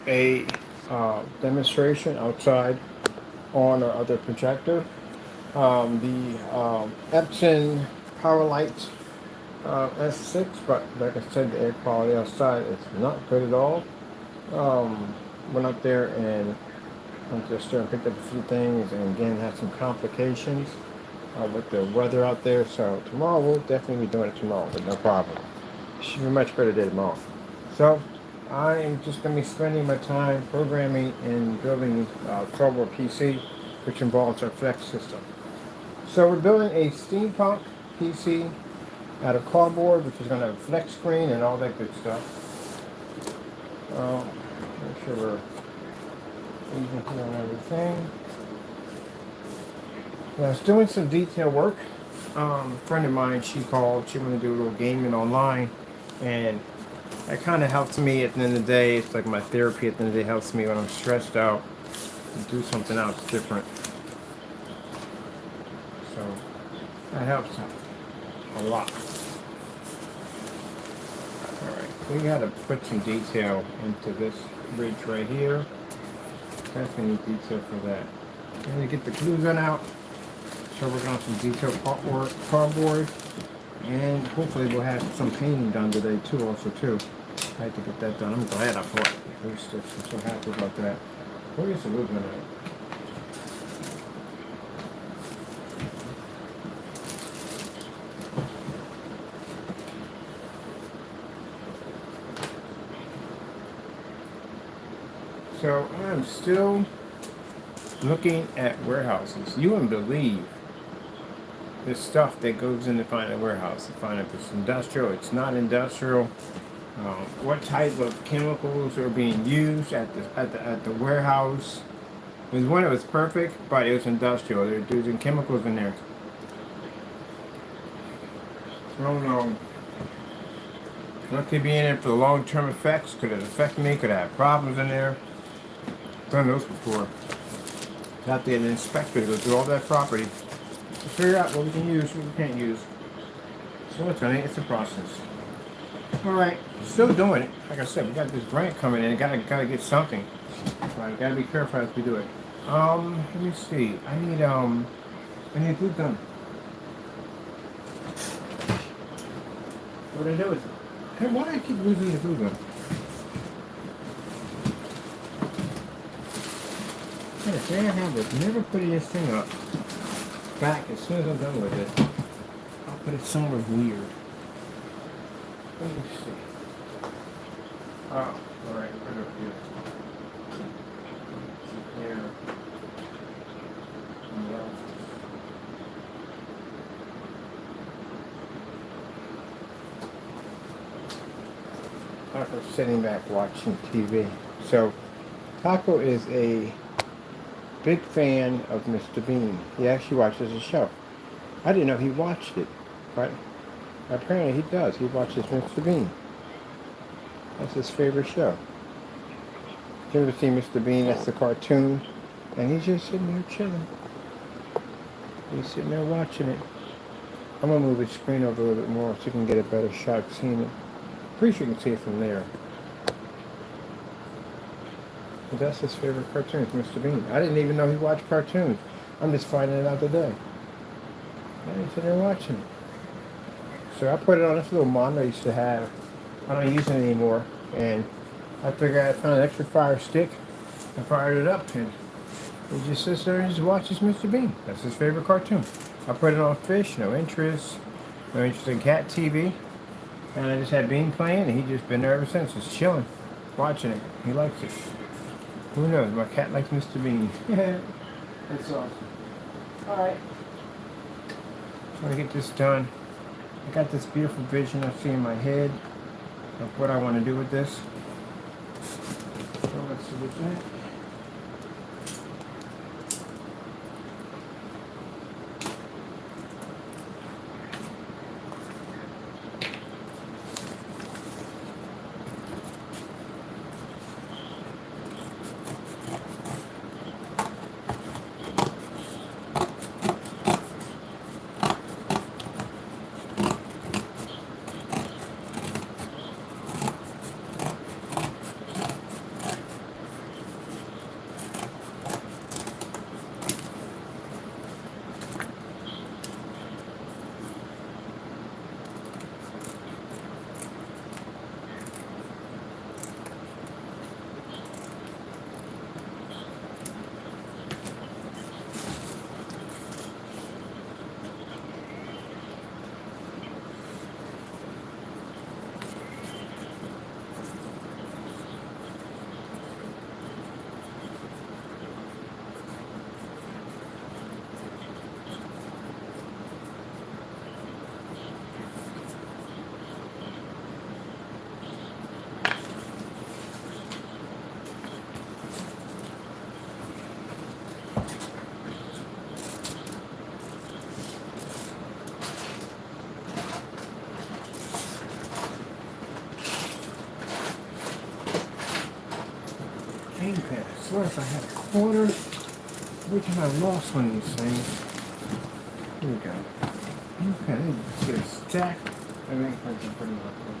a demonstration outside on our other projector. The Epson Power Light S6, but like I said, the air quality outside is not good at all. Um, Went up there and went to the store and picked up a few things, and again had some complications with the weather out there. So tomorrow we'll definitely be doing it tomorrow, but no problem. Should be a much better day tomorrow. So I'm just going to be spending my time programming and building a software PC, which involves our Flex system. So we're building a steampunk PC out of cardboard, which is going to have a flex screen and all that good stuff. Make sure we're even here on everything. I was doing some detail work. A friend of mine, she called. She wanted to do a little gaming online, and that kind of helps me at the end of the day. It's like my therapy at the end of the day. Helps me when I'm stressed out to do something else different. So that helps a lot. Alright, we got to put some detail into this bridge right here. Definitely need detail for that. I'm going to get the glue gun out. So we're going to some detailed cardboard. And hopefully we'll have some painting done today too, also too. I had to get that done. I'm glad I bought glue sticks. I'm so happy about that. Where's the glue gun at? So I'm still looking at warehouses. You wouldn't believe the stuff that goes in to find a warehouse. To find if it's industrial, it's not industrial. What type of chemicals are being used at the warehouse. There's one that was perfect, but it was industrial. They're using chemicals in there. I don't know. What could be in it for the long-term effects? Could it affect me? Could I have problems in there? Done those before. Got the inspector to go through all that property to figure out what we can use, what we can't use. So it's a process. All right, still doing it. Like I said, we got this grant coming in. Gotta get something. So I gotta be careful as we do it. Let me see. I need glue gun. What I do is, hey, why do I keep losing the glue gun? Yes, there I have it. Never putting this thing up back as soon as I'm done with it. I'll put it somewhere weird. Let me see. Oh, alright, put it up here. Here. Taco's sitting back watching TV. So, Taco is a big fan of Mr. Bean. He actually watches the show. I didn't know he watched it, but apparently he does. He watches Mr. Bean. That's his favorite show. You ever seen Mr. Bean? That's the cartoon. And he's just sitting there chilling. He's sitting there watching it. I'm going to move his screen over a little bit more so you can get a better shot of seeing it. Pretty sure you can see it from there. But that's his favorite cartoon, Mr. Bean. I didn't even know he watched cartoons. I'm just finding it out today. And he's sitting there watching it. So I put it on this little monitor I used to have. I don't use it anymore. And I figured I found an extra fire stick. I fired it up and he just sits there and just watches Mr. Bean. That's his favorite cartoon. I put it on fish, no interest in cat TV. And I just had Bean playing and he's just been there ever since, just chilling, watching it. He likes it. Who knows? My cat likes Mr. Bean. That's awesome. Alright. So I get this done. I got this beautiful vision I see in my head of what I want to do with this. So let's see what's that. gamepad. I swear if I had a quarter, every time I lost one of these things. Here we go. Okay, let's get a stack. I think I can put them up there.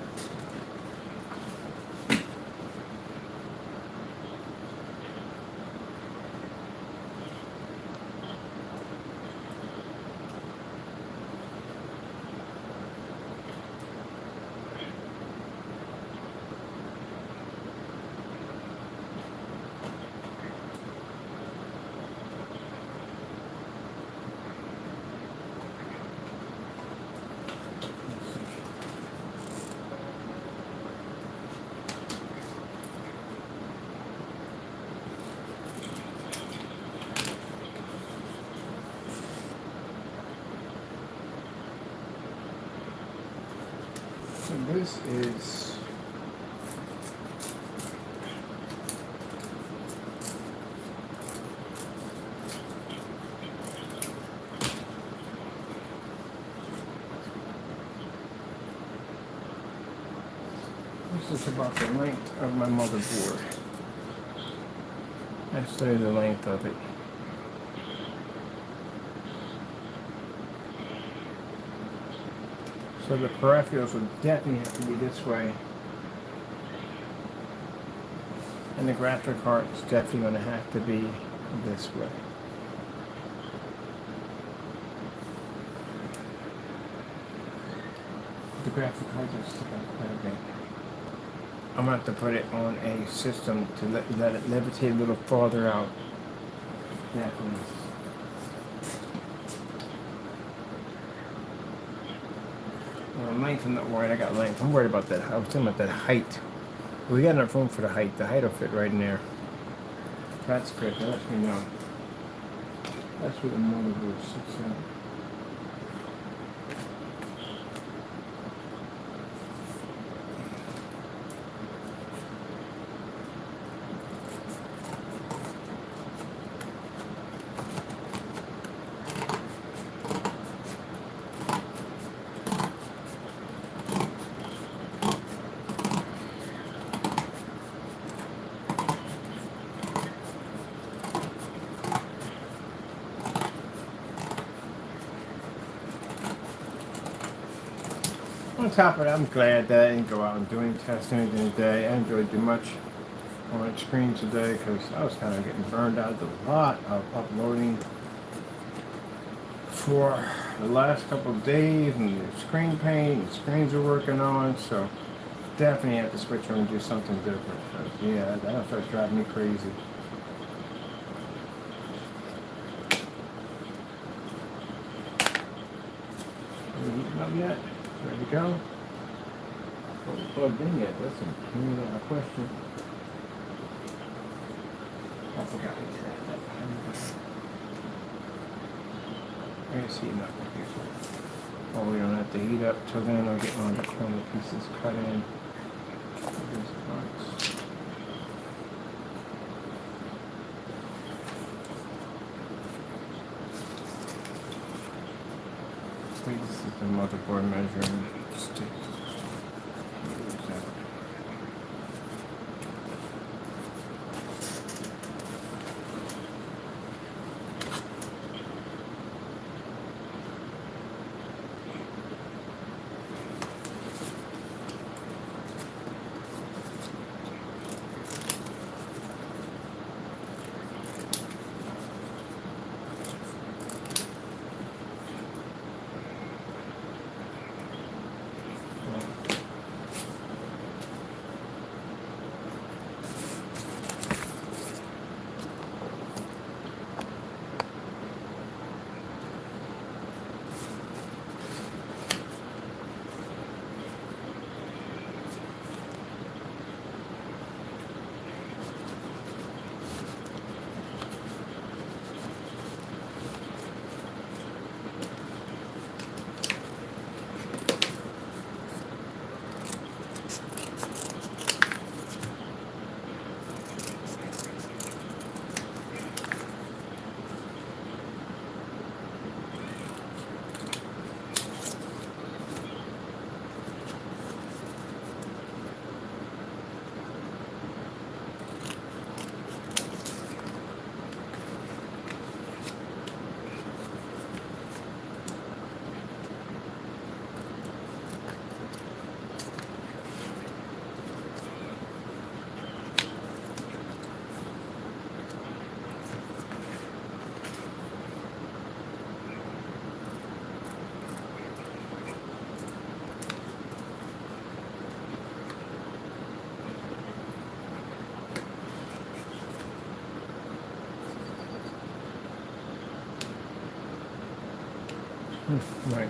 So this is about the length of my motherboard. That's the length of it. So the peripherals would definitely have to be this way. And the graphic card is definitely going to have to be this way. The graphic cards are sticking out quite a bit. I'm going to have to put it on a system to let it levitate a little farther out. Definitely. Length, I'm not worried. I got length. I'm worried about that. I was talking about that height. We got enough room for the height. The height will fit right in there. That's good. That lets me know. That's where the motherboard sits at. On top of that, I'm glad that I didn't go out and do any testing today. I didn't really do much on my screen today because I was kind of getting burned out. There's a lot of uploading for the last couple of days, and the screen paint, the screens are working on, so definitely have to switch over and do something different. But yeah, that'll start driving me crazy. Are we heating up yet? Ready to go? Well, we plugged in yet. Listen, give me a question. I forgot we did that. I guess heating up before. Oh, we don't have to heat up till then. I'll get one of the corner pieces cut in. These parts. This is the motherboard measuring stick. Right.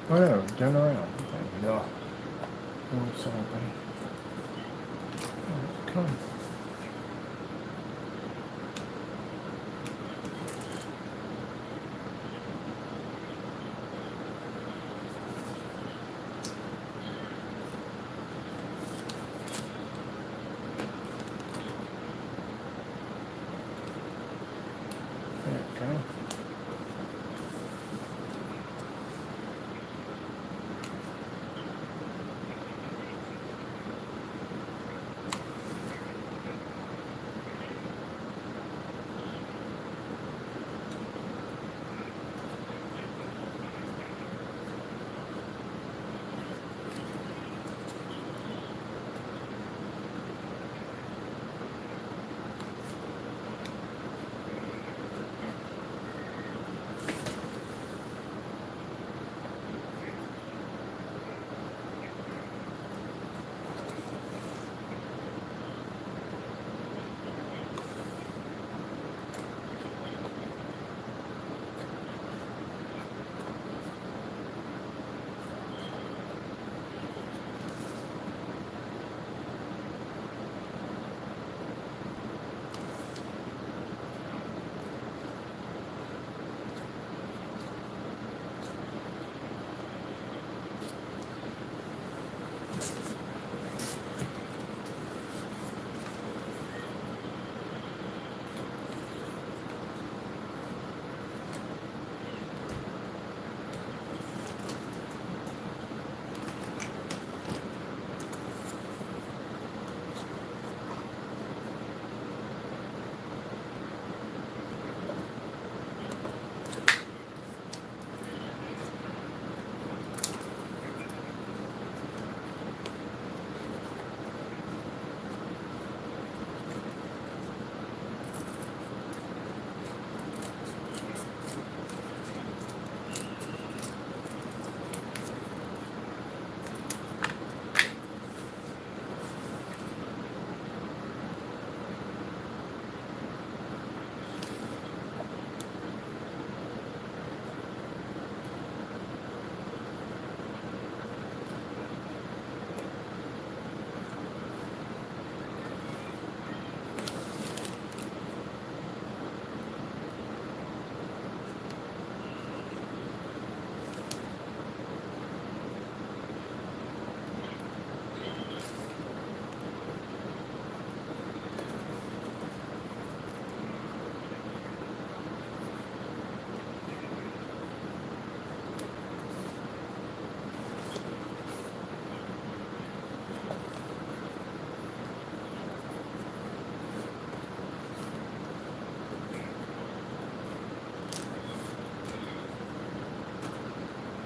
Oh no, turn around. Okay, no. Oh, sorry, buddy. Oh, come on. There you go.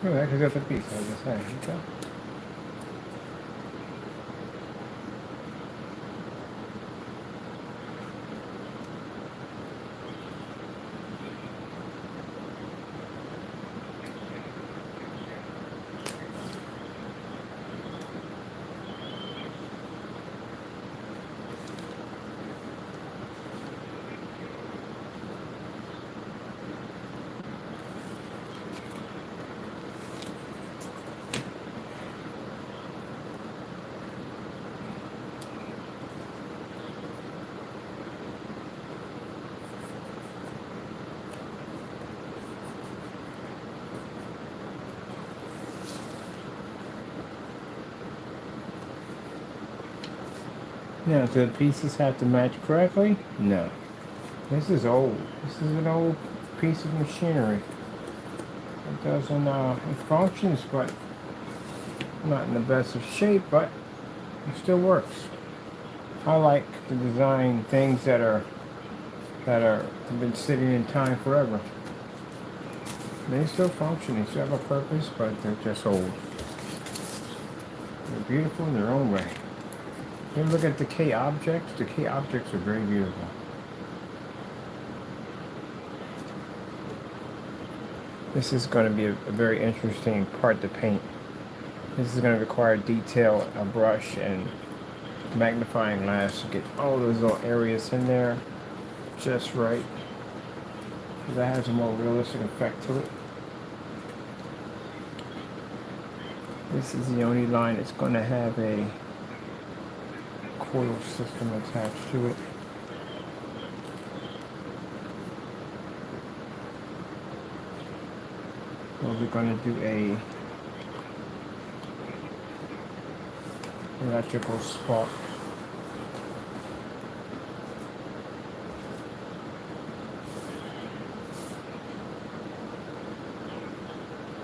Oh, that goes up a piece, I was just saying. Okay. Now, do the pieces have to match correctly? No. This is old. This is an old piece of machinery. It doesn't, it functions, but not in the best of shape, but it still works. I like to design things that have been sitting in time forever. They still function, they still have a purpose, but they're just old. They're beautiful in their own way. You look at decay objects. Decay objects are very beautiful. This is going to be a very interesting part to paint. This is going to require detail, a brush, and magnifying glass to get all those little areas in there just right. That has a more realistic effect to it. This is the only line that's going to have a coil system attached to it. So we're going to do a electrical spark.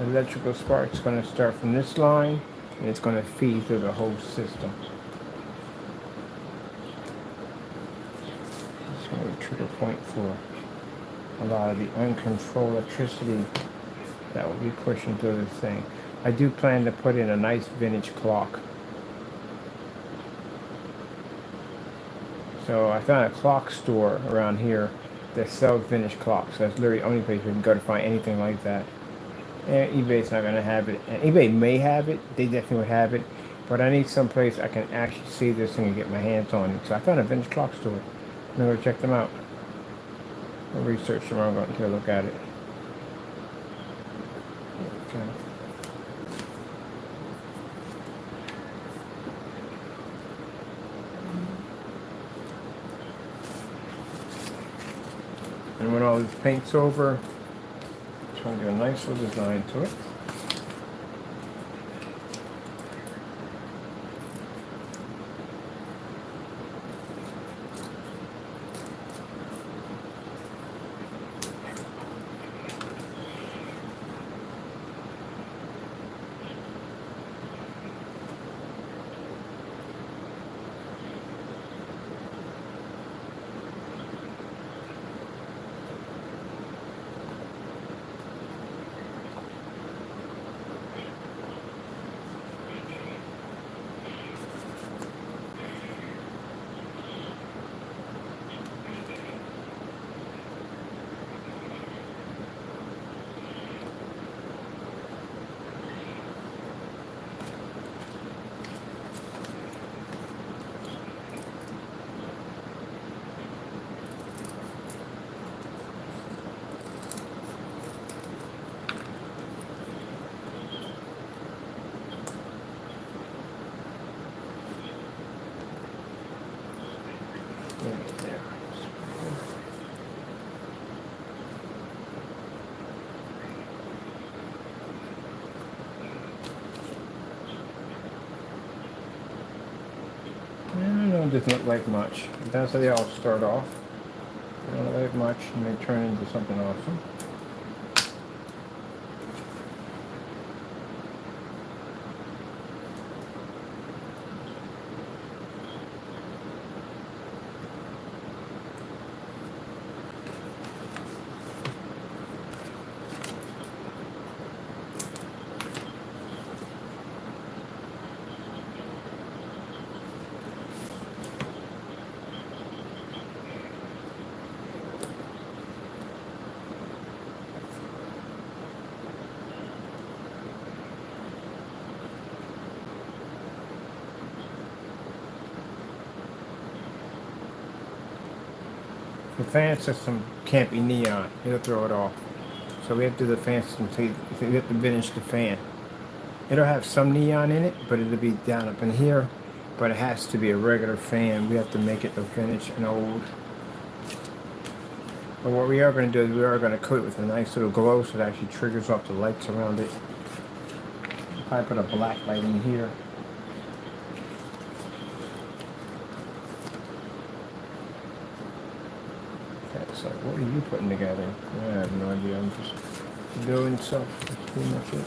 The electrical spark is going to start from this line and it's going to feed through the whole system. It's going to be a trigger point for a lot of the uncontrolled electricity that will be pushing through this thing. I do plan to put in a nice vintage clock. So I found a clock store around here that sells vintage clocks. That's literally the only place we can go to find anything like that. And eBay's not going to have it. And eBay may have it. They definitely would have it. But I need some place I can actually see this thing and get my hands on it. So I found a vintage clock store. I'm going to go check them out. I'll research them. I'm going to take a look at it. Okay. And when all this paint's over, I'm trying to do a nice little design to it. There. I don't know, it doesn't look like much. That's how they all start off. They don't look like much and they turn into something awesome. The fan system can't be neon. It'll throw it off. So we have to do the fan system. So we have to finish the fan. It'll have some neon in it, but it'll be down up in here. But it has to be a regular fan. We have to make it the finish and old. But what we are going to do is we are going to coat it with a nice little glow so it actually triggers off the lights around it. I put a black light in here. like, what are you putting together? I have no idea. I'm just doing stuff. That's pretty much it.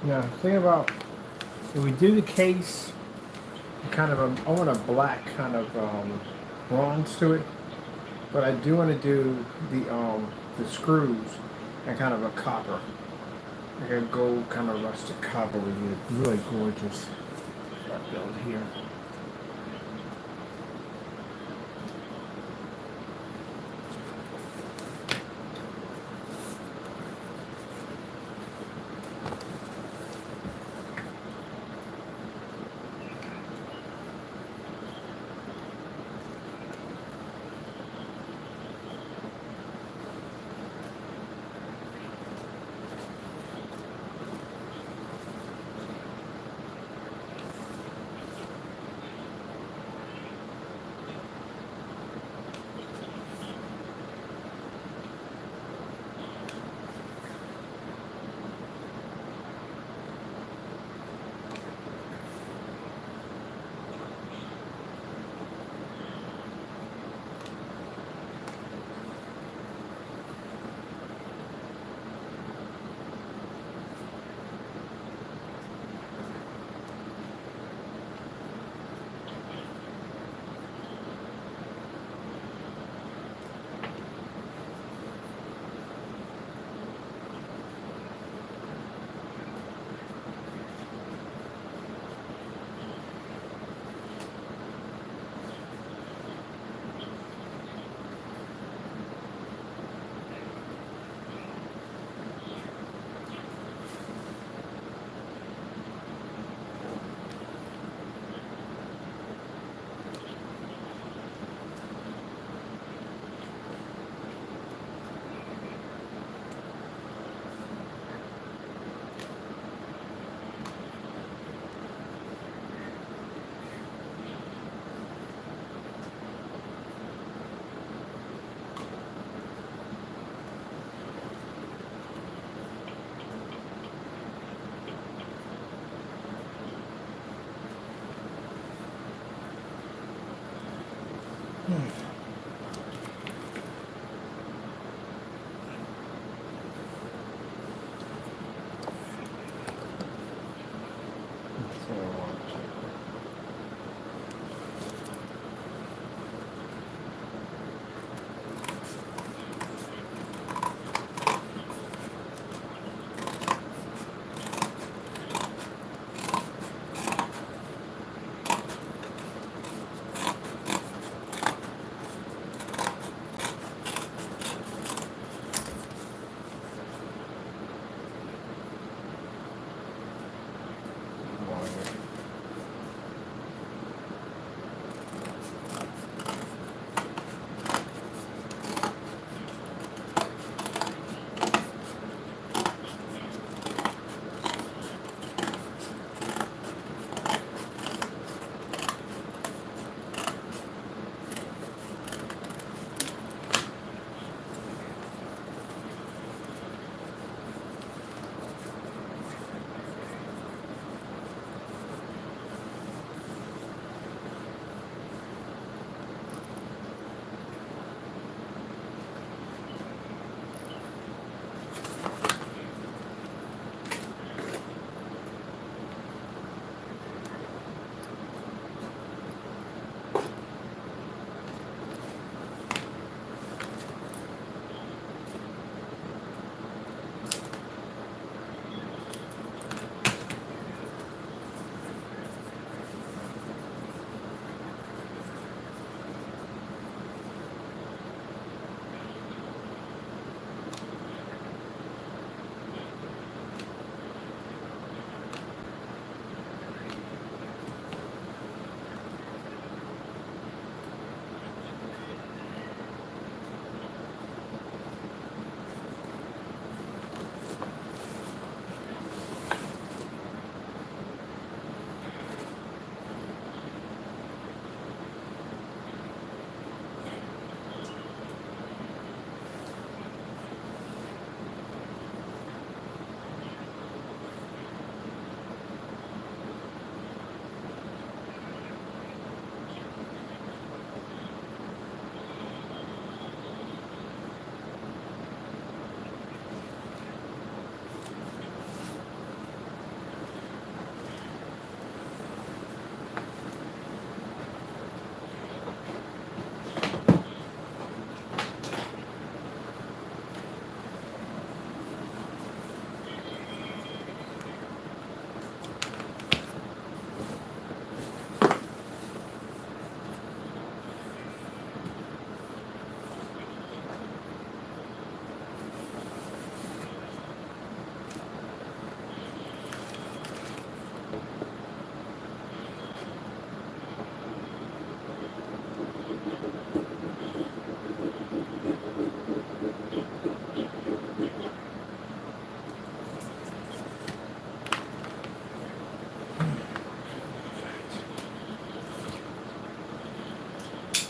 Now, think about if we do the case, kind of I want a black kind of bronze to it, but I do want to do the screws and kind of a copper, like a gold kind of rusted copper would be really gorgeous. That build here.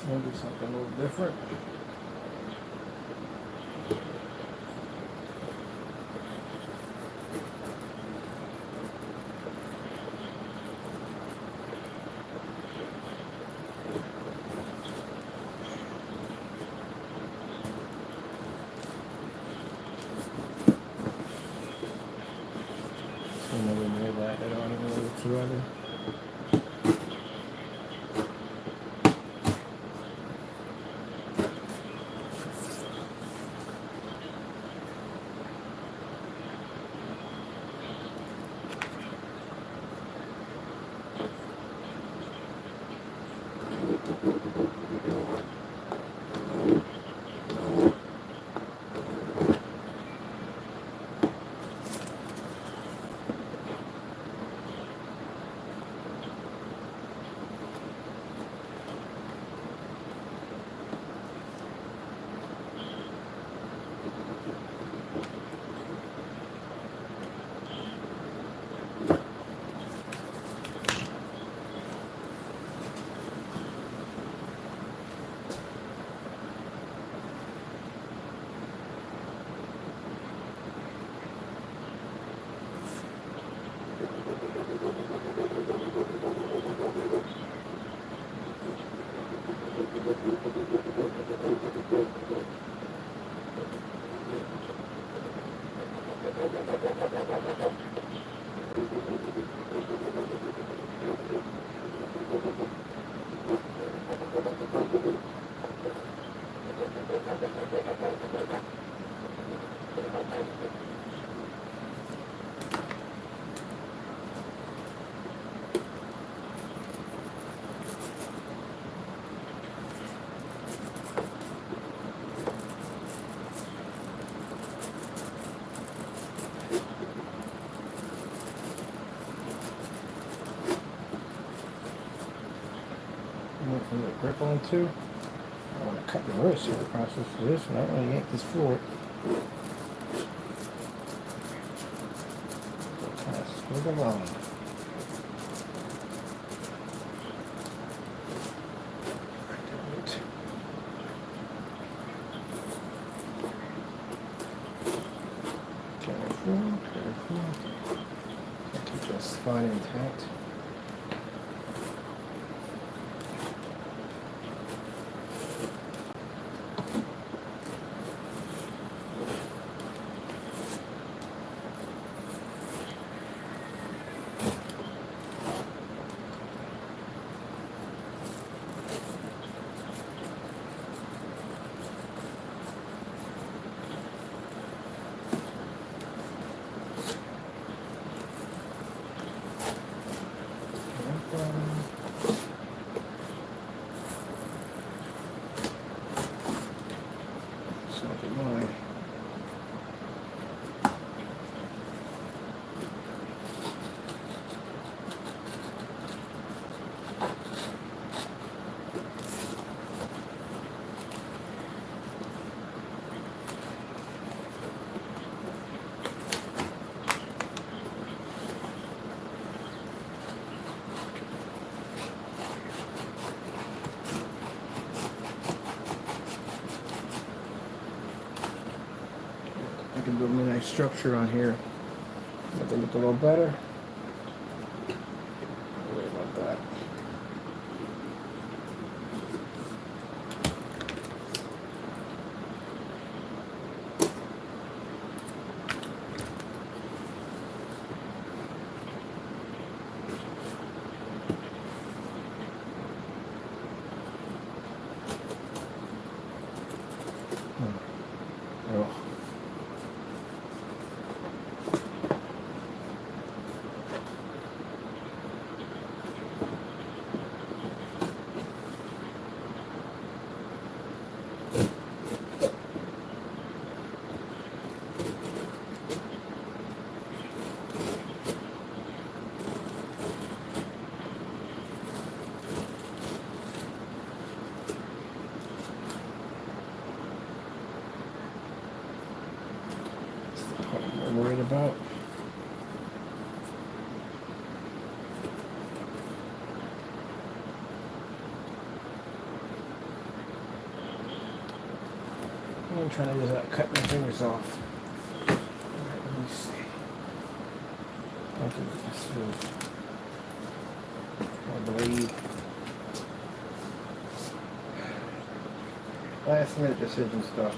We'll do something a little different. So nowhere near that at all, anywhere whatsoever. From the grip on too. I want to cut the wrist here in the process of this, and I don't want to yank this forward. Kind of swing along. Careful. Keep that spine intact. I can build a nice structure on here. Make it look a little better. Don't worry about that. Oh. What I'm worried about. I'm trying to just cut my fingers off. Alright, let me see. I think this is my blade. Last minute decision stuff.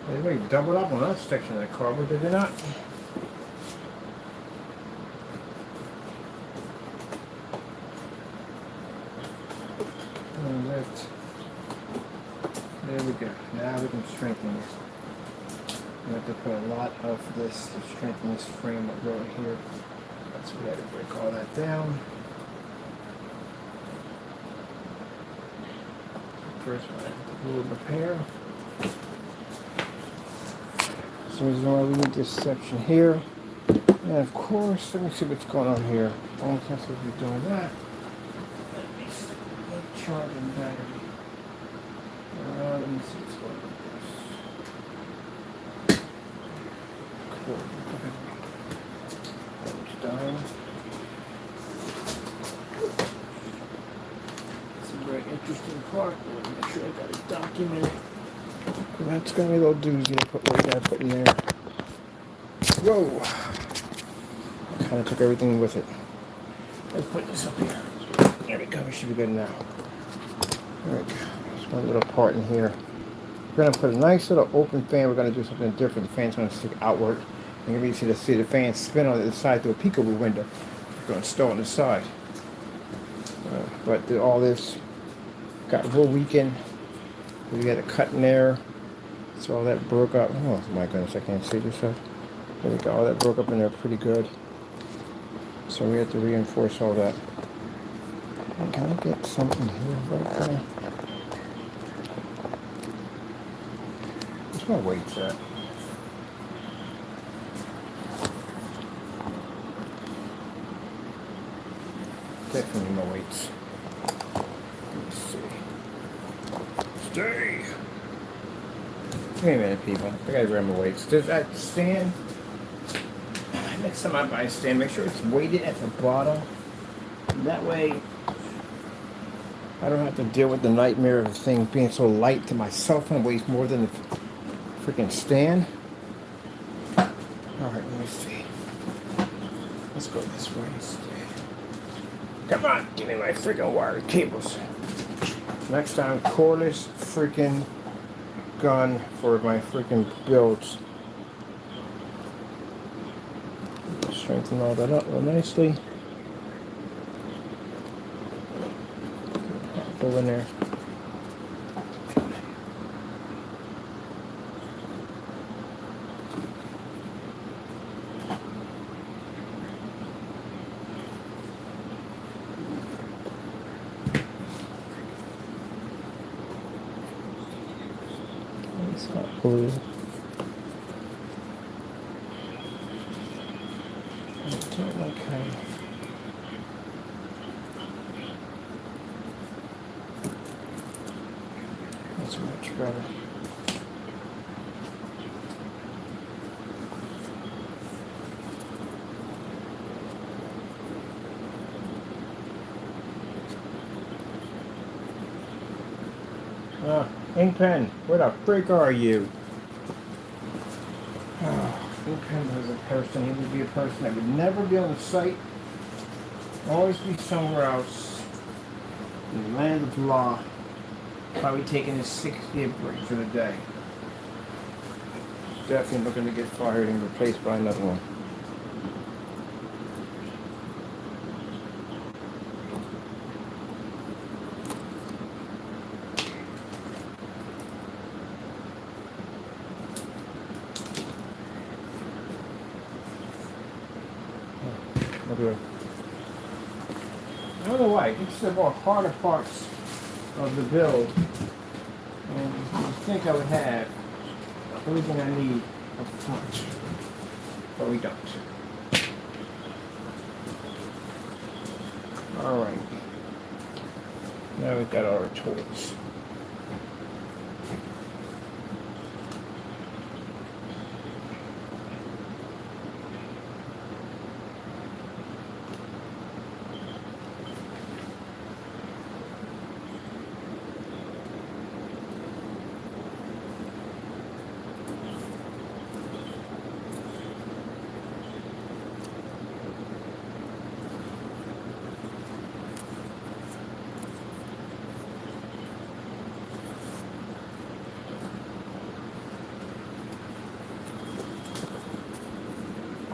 They really doubled up on that section of the cardboard, did they not? And that, there we go. Now we can strengthen it. We have to put a lot of this to strengthen this frame up right here. That's why we had to break all that down. First one, I have to do a repair. So the reason why we need this section here. And of course, let me see what's going on here. Only time we'll be doing that. Let me stick the charging battery. Let me see what's going on with this. Cool. It's done. It's a very interesting part. I want to make sure I got it documented. That's gonna be a little doozy to put what I gotta put in there. Whoa! Kind of took everything with it. Let's put this up here. There we go. We should be good now. There we go. There's one little part in here. We're gonna put a nice little open fan. We're gonna do something different. The fan's gonna stick outward. And you're gonna see the fan spin on the side through a peekaboo window. We're gonna install on the side. But all this got real weakened. We had a cut in there. So all that broke up. Oh my goodness, I can't see this stuff. There we go. All that broke up in there pretty good. So we have to reinforce all that. And can I get something here right there? Where's my weights at? Definitely my weights. Let's see. Stay! Wait a minute, people. I gotta grab my weights. Does that stand? Next time I buy a stand, make sure it's weighted at the bottom. That way, I don't have to deal with the nightmare of the thing being so light to my cell phone weighs more than the freaking stand. Alright, let me see. Let's go this way instead. Come on, give me my freaking wired cables. Next time, cordless freaking gun for my freaking builds. Strengthen all that up real nicely. Go in there. It's not blue. I don't like how. That's much better. Ink pen, where the frick are you? Ink pen was a person, he would be a person that would never be on the site, always be somewhere else, in the land of law, probably taking his 60th break for the day. Definitely looking to get fired and replaced by another one. Okay. I don't know why. It gets to the more harder parts of the build. And you think I would have everything I need up front. But we don't. Alright. Now we've got our tools.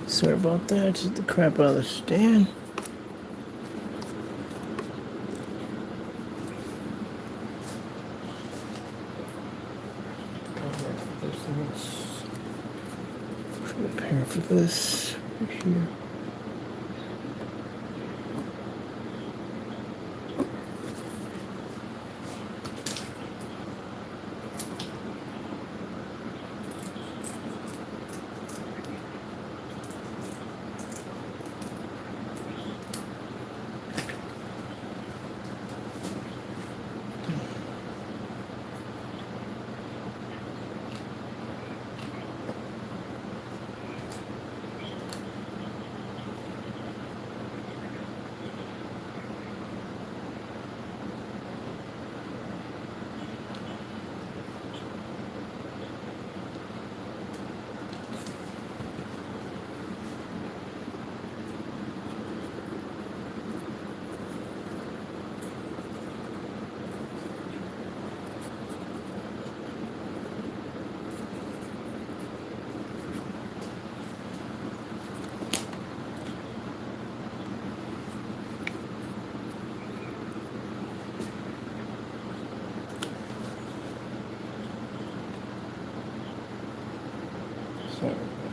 Sorry about that, just the crap out of the stand. Prepare for this right here.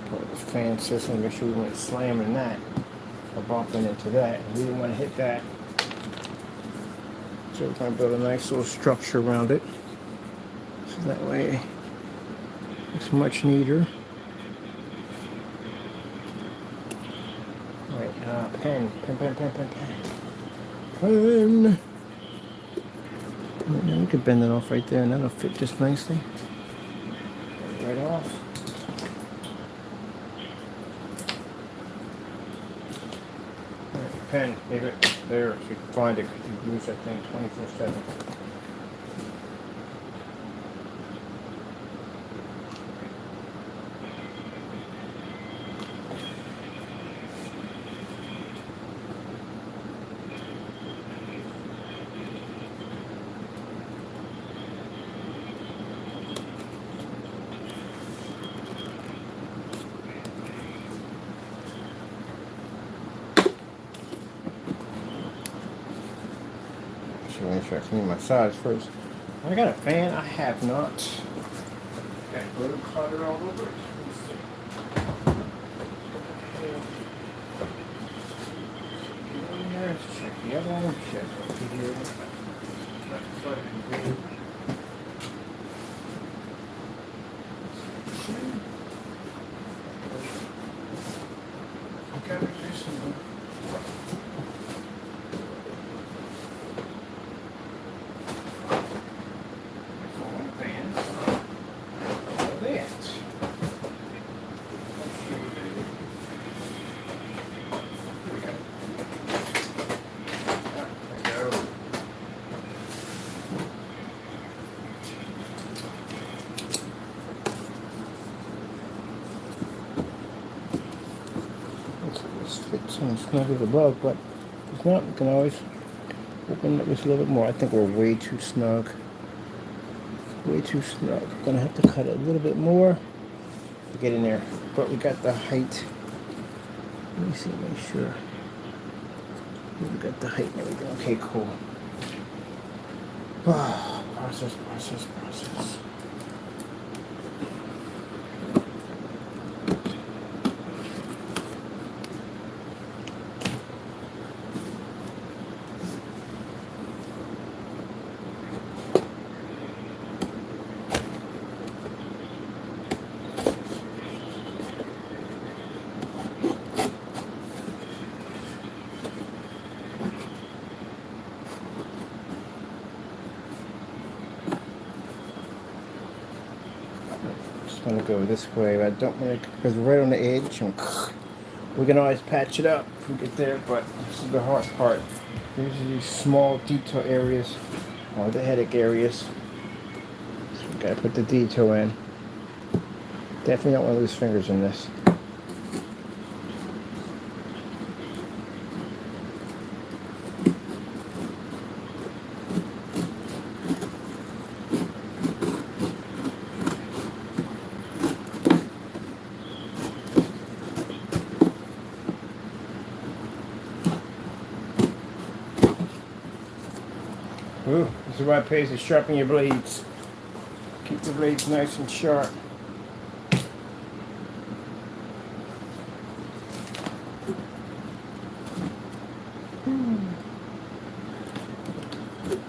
Put the fan system, make sure we weren't slamming that or bumping into that. We didn't want to hit that. So we're going to build a nice little structure around it. So that way it's much neater. Alright, pen. We could bend it off right there and that'll fit just nicely. Right off. Pen, leave it there if you can find it, because you use that thing 24/7. Make sure I clean my sides first. I got a fan. I have not. Got glue clutter all over it. Let's see. Check the other one. Check over here. Got it. Fits and snug above, but if not, we can always open it just a little bit more. I think we're way too snug. Way too snug. Gonna have to cut it a little bit more to get in there, but we got the height. Let me see, make sure we got the height and everything. Okay, cool. Process. just want to go this way, but I don't want to, because we're right on the edge, and we can always patch it up if we get there, but this is the hard part. Usually these small detail areas are the headache areas. So we gotta put the detail in. Definitely don't want to lose fingers in this. Ooh, this is why it pays to sharpen your blades. Keep the blades nice and sharp.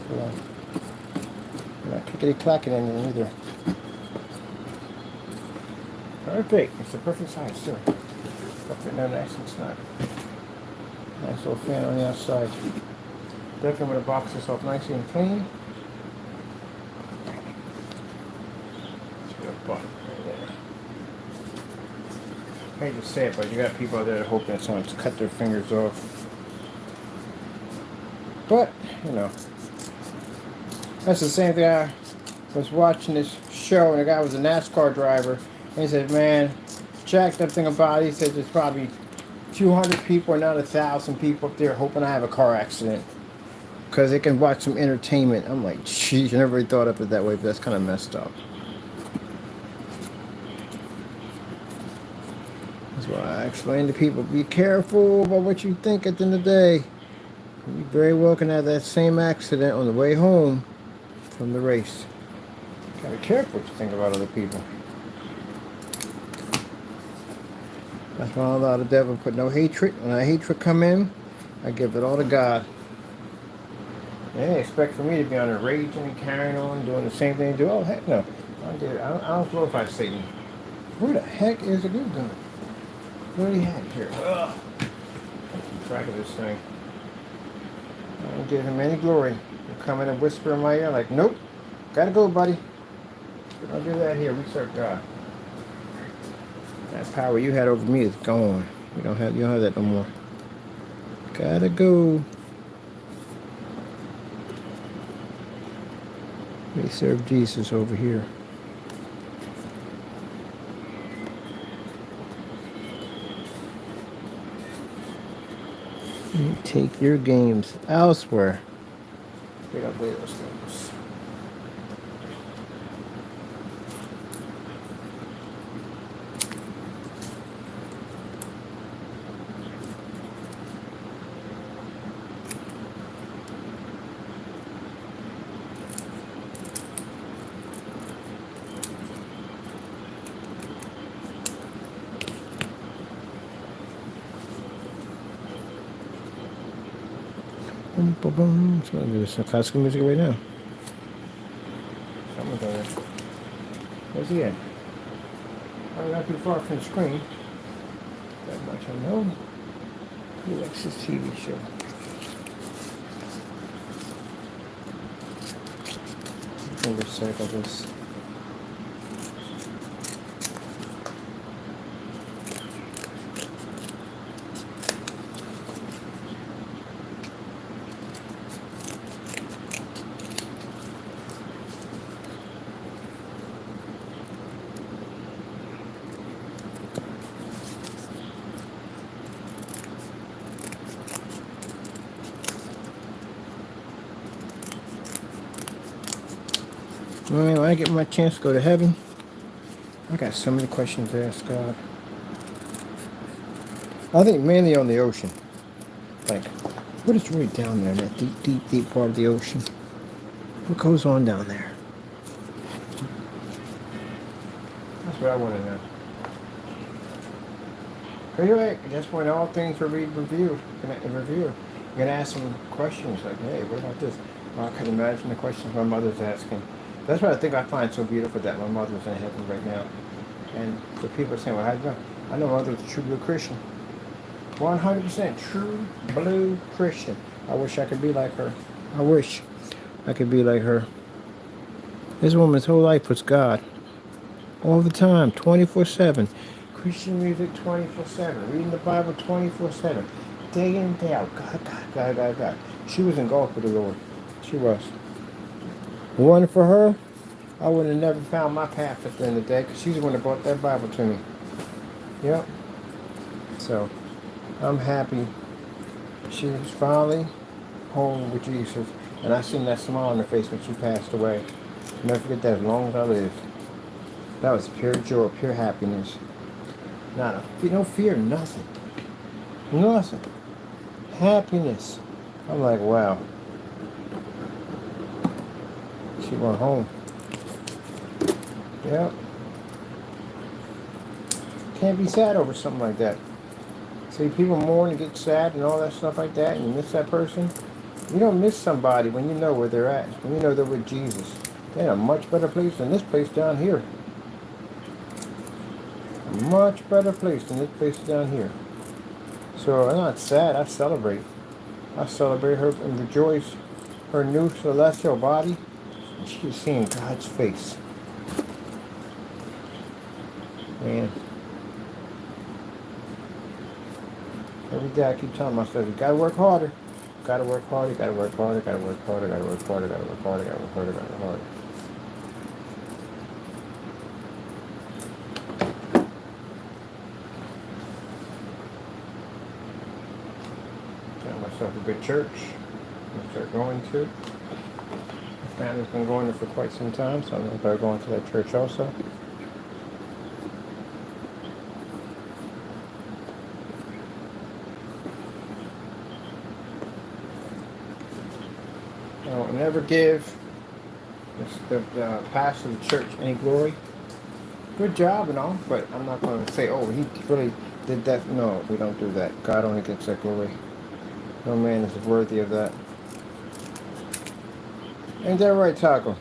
So, not clickety-clacking anything either. Perfect. It's the perfect size too. Perfect, no, nice and snug. Nice little fan on the outside. Definitely want to box this off nicely and clean. Right there. I hate to say it, but you got people out there that hope that someone's cut their fingers off. But, you know, that's the same thing. I was watching this show, and the guy was a NASCAR driver, and he said, man, jacked up thing about it, he said there's probably 200 people or not 1,000 people up there hoping I have a car accident because they can watch some entertainment. I'm like, geez, I never really thought of it that way, but that's kind of messed up. That's why I explain to people, be careful about what you think at the end of the day. You very well can have that same accident on the way home from the race. Gotta be careful what you think about other people. That's why I allow the devil to put no hatred. When that hatred come in, I give it all to God. They didn't expect for me to be on a raging and carrying on, doing the same thing they do. Oh, heck no. I don't glorify Satan. Where the heck is the good doing? What do you have here? Ugh. Track of this thing. I don't give him any glory. He'll come in and whisper in my ear like, nope, gotta go, buddy. We don't do that here. We serve God. That power you had over me is gone. You don't have that no more. Gotta go. We serve Jesus over here. You take your games elsewhere. We don't play those things. Boom, boom, boom. So I'm going to do some classical music right now. Someone's over there. Where's he at? I'm not too far from the screen. That much I know. He likes his TV show. I'll recycle this. When I get my chance to go to heaven, I got so many questions to ask God. I think mainly on the ocean. Like, what is really down there, that deep, deep, deep part of the ocean? What goes on down there? That's what I want to know. Anyway, that's when all things will be reviewed. You're going to ask some questions like, hey, what about this? Well, I can imagine the questions my mother's asking. That's what I think I find so beautiful, that my mother's in heaven right now. And the people are saying, well, how do you know? I know my mother's a true blue Christian. 100% true blue Christian. I wish I could be like her. I wish I could be like her. This woman's whole life was God. all the time, 24/7. Christian music 24/7. Reading the Bible 24/7. Day in, day out. God, God, God, God, God. She was engulfed with the Lord. She was. One for her, I would have never found my path at the end of the day because she's the one that brought that Bible to me. Yep. So, I'm happy she was finally home with Jesus. And I seen that smile on her face when she passed away. I'll never forget that as long as I live. That was pure joy, pure happiness. No fear, nothing. Nothing. Happiness. I'm like, wow. She went home. Yep. Can't be sad over something like that. See, people mourn and get sad and all that stuff like that, and you miss that person. You don't miss somebody when you know where they're at, when you know they're with Jesus. They're in a much better place than this place down here. A much better place than this place down here. So I'm not sad, I celebrate. I celebrate her and rejoice her new celestial body. And she's seeing God's face. Man. Every day I keep telling myself, you gotta work harder. Gotta work harder, gotta work harder, gotta work harder, gotta work harder, gotta work harder, gotta work harder, gotta work harder. Got myself a good church. I'm gonna start going to. My family's been going there for quite some time, so I'm gonna start going to that church also. I don't never give the pastor of the church any glory. Good job and all, but I'm not going to say, oh, he really did that. No, we don't do that. God only gets that glory. No man is worthy of that. Ain't that right, Taco?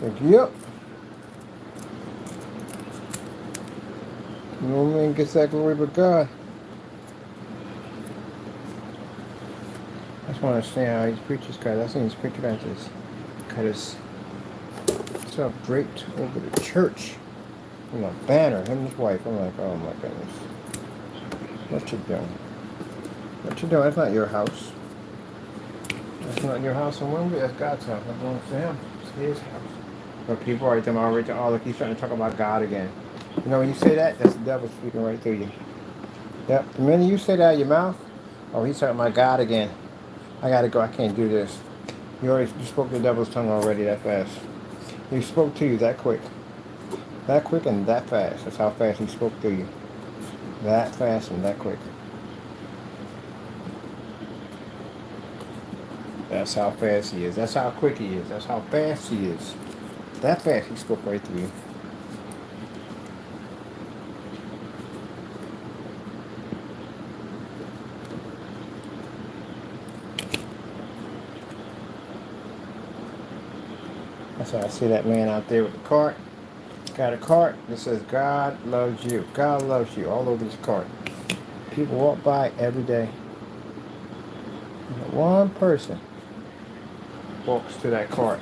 Like, yep. No man gets that glory but God. I just want to understand how these preachers got. I've seen these preachers got this got his stuff draped over the church. You know, banner, him and his wife. I'm like, oh my goodness. What you doing? What you doing? That's not your house. That's not your house in Wembley. That's God's house. That belongs to him. It's his house. But people are them already. Oh, look, he's trying to talk about God again. You know, when you say that, that's the devil speaking right through you. Yep. The minute you say that out of your mouth, oh, he's talking about God again. I gotta go. I can't do this. You spoke the devil's tongue already that fast. He spoke to you that quick. That quick and that fast. That's how fast he spoke to you. That fast and that quick. That's how fast he is. That's how quick he is. That's how fast he is. That fast he spoke right through you. That's how I see that man out there with the cart. Got a cart that says God loves you. God loves you all over this cart. People walk by every day. One person walks to that cart.